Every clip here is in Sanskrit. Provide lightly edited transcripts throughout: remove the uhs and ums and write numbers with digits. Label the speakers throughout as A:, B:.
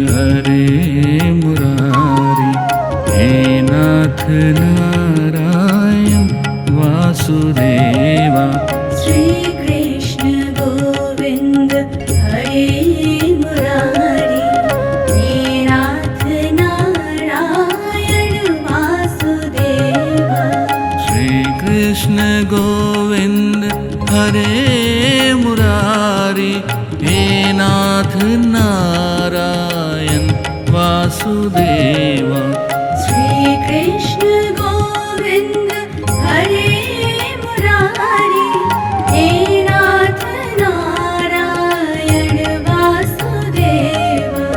A: हरे मुरारी, हे नाथ नारायण वासुदेवा।
B: श्री कृष्ण गोविंद हरे मुरारी, हे नाथ नारायण वासुदेवा।
A: श्री कृष्ण गोविंद हरे मुरारी, हे नाथ नारायण वासुदेवा।
B: श्री कृष्ण गोविंद हरे मुरारी, हे नाथ नारायण वासुदेवा।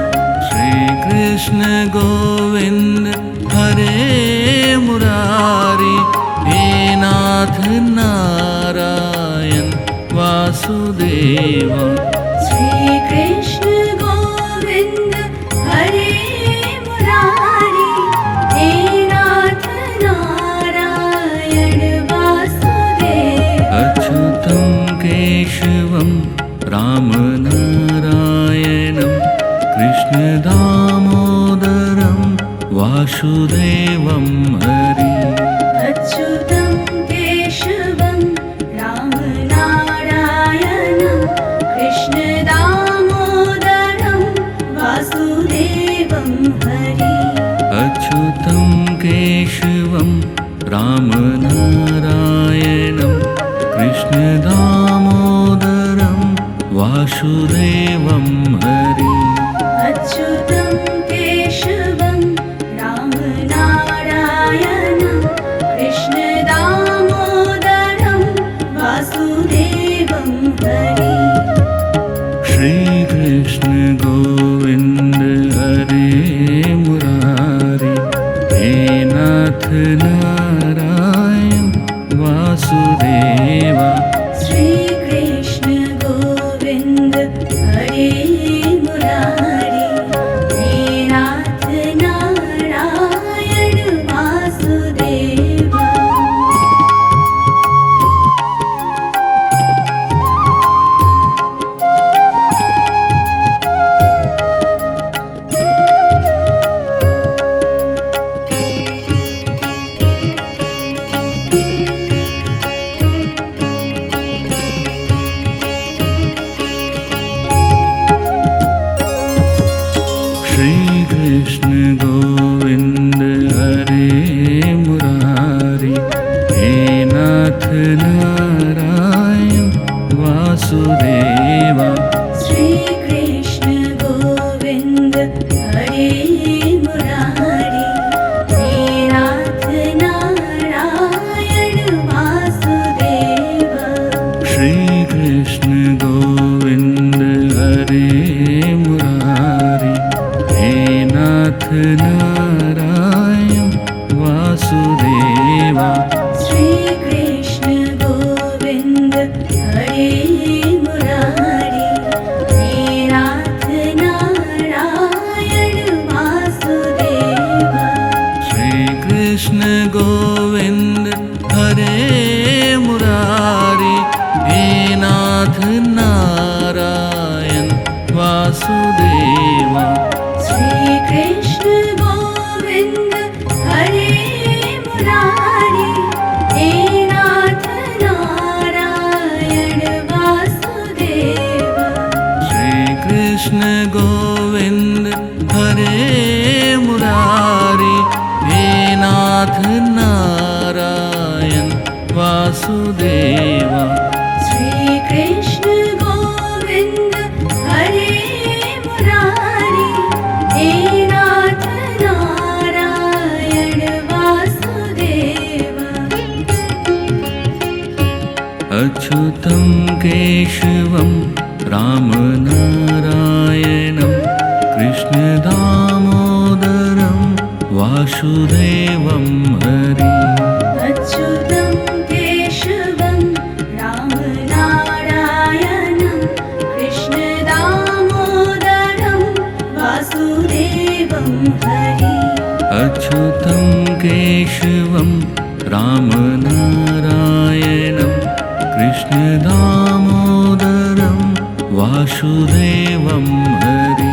A: श्री कृष्ण गोविंद हरे मुरारी, हे नाथ नारायण वासुदेवा।
B: श्री कृष्ण गोविंद हरे मुरारी, हे नाथ नारायण वासुदेवा।
A: अच्युतं केशवं रामनारायणं कृष्णदामोदरं वासुदेवं हरि।
B: अच्युतं केशवं रामनारायणं कृष्णदामोदरं वासुदेवं हरि।
A: अच्युतं केशवं रामनारायणं कृष्णदामोदरं वासुदेवं हरि।
B: अच्युतं केशवं रामनारायणं कृष्णदामोदरं वासुदेवं हरि।
A: श्री कृष्ण गोविंद हरे मुरारी, हे नाथ नारायण वासुदेवा।
B: श्री कृष्ण गोविंद हरे मुरारी, हे नाथ नारायण वासुदेवा।
A: श्री कृष्ण गोविंद हरे मुरारी, हे नाथ नारायण वासुदेवा।
B: श्री कृष्ण गोविंद हरे मुरारी, हे नाथ नारायण वासुदेवा।
A: श्री कृष्ण गोविंद हरे मुरारी, हे नाथ नारायण वासुदेवा।
B: श्री कृष्ण गोविंद हरे मुरारी, हे नाथ नारायण वासुदेवा।
A: श्री कृष्ण गोविंद हरे मुरारी, हे नाथ नारायण वासुदेवा।
B: श्री कृष्ण गोविंद हरे मुरारी, हे नाथ नारायण वासुदेवा।
A: श्री कृष्ण गोविंद हरे मुरारी, हे नाथ नारायण वासुदेवा।
B: श्री कृष्ण गोविंद हरे मुरारी, हे नाथ नारायण वासुदेवा।
A: अच्युतं केशवं रामनारायणं कृष्णदामोदरं वासुदेवं हरि।
B: अच्युतं केशवं रामनारायणं कृष्णदामोदरं वासुदेवं हरि।
A: अच्युतं केशवं रामनारायणं कृष्णदामोदरं वासुदेवं हरि।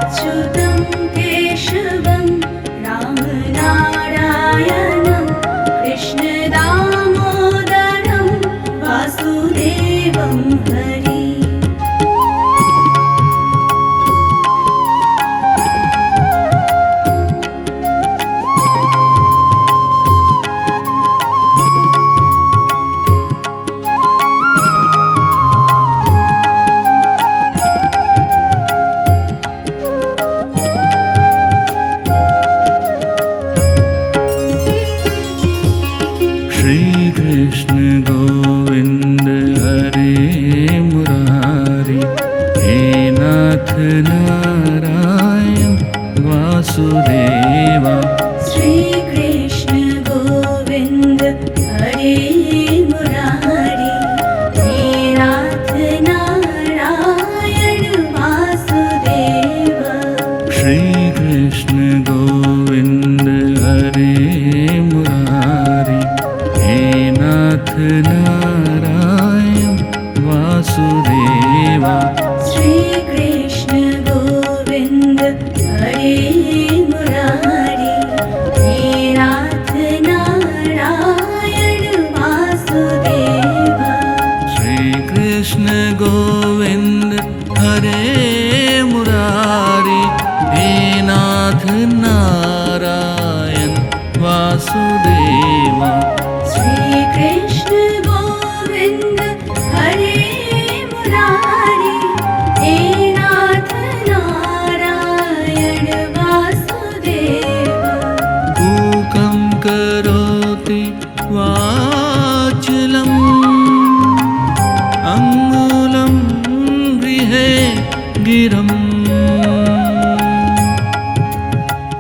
B: अच्युतं केशवं रामनारायणं कृष्णदामोदरं वासुदेवं हरि
A: श्री कृष्ण गोविंद हरे मुरारी हे नाथ नारायण वासुदेवा
B: श्री कृष्ण गोविंद हरे मुरारी हे नाथ नारायण वासुदेव
A: श्री कृष्ण गोविंद हरे मुरारी हे नाथ नारायण वासुदेवा
B: श्री कृष्ण गोविंद हरे मुरारी हे नाथ नारायण वासुदेव
A: श्री कृष्ण गोविंद हरे मुरारी हे नाथ नारायण वासुदेवा
B: श्री कृष्ण गोविंद हरे मुरारी हे नाथ नारायण वासुदेव
A: कूकं करोति वाचलम् अङ्गुलं गृहे गिरम्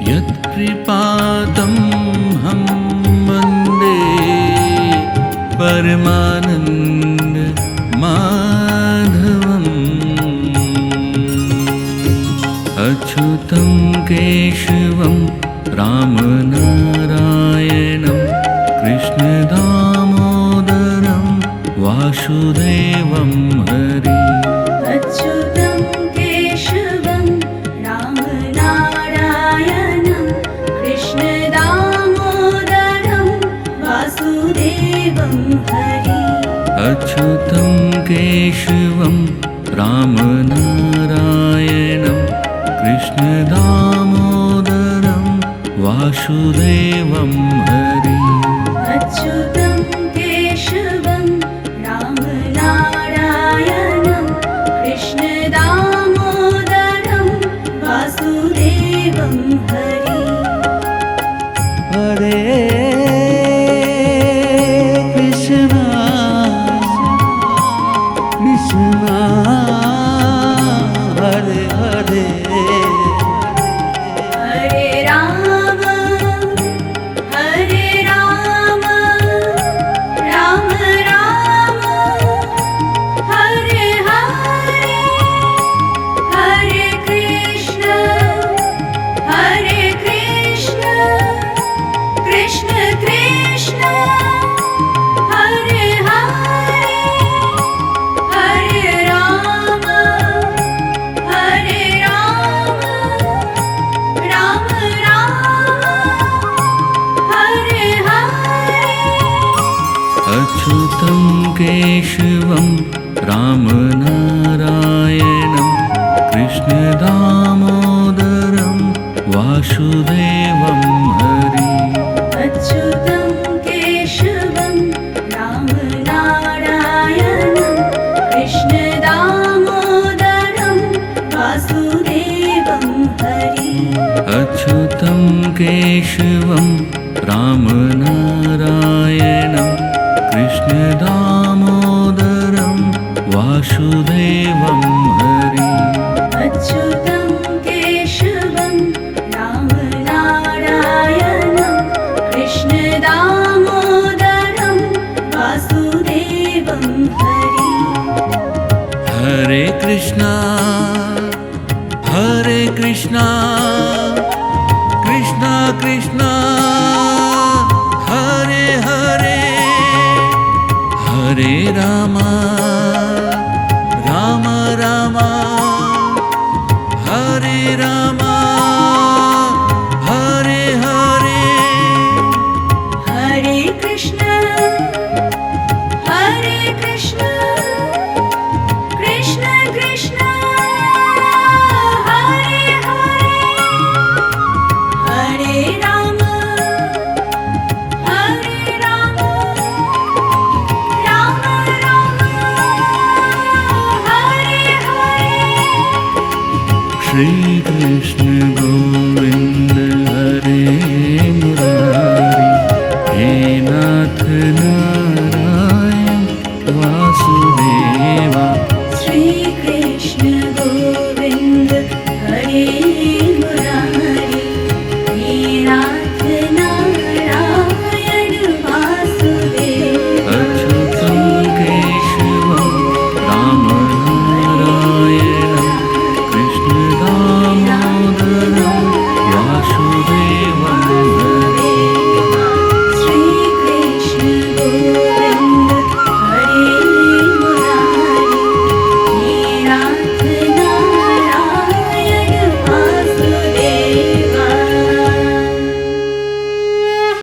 A: यत्कृपातं हम वन्दे परमानन्द माधवम् अच्युतं केशवं रामनारायणं कृष्णदामोदरं वासुदेवं हरि
B: अच्युतं केशवं रामनारायणं कृष्णदामोदरं वासुदेवं हरि
A: अच्युतं केशवं रामनारायणं कृष्णदामोदरं वासुदेवं हरि
B: अच्युतं केशवं रामनारायणं कृष्णदामोदरं वासुदेवं हरि
A: हरे कृष्णा कृष्णा हरे हरे
B: हरे राम राम राम हरे हरे हरे कृष्ण कृष्ण कृष्ण हरे हरे हरे राम राम राम हरे हरे
A: अच्युतं केशवं रामनारायणं कृष्णदामोदरं वासुदेवं हरि
B: अच्युतं केशवं रामनारायणं कृष्णदामोदरं वासुदेवं हरि
A: अच्युतं केशवं रामनारायणं कृष्णदामोदरं वासुदेवं हरि
B: अच्युतं केशवं रामनारायणं कृष्णदामोदरं वासुदेवं हरि
A: हरे कृष्णा कृष्णा कृष्णा हरे हरे हरे राम राम हरे राम कृष्ण गोविन्द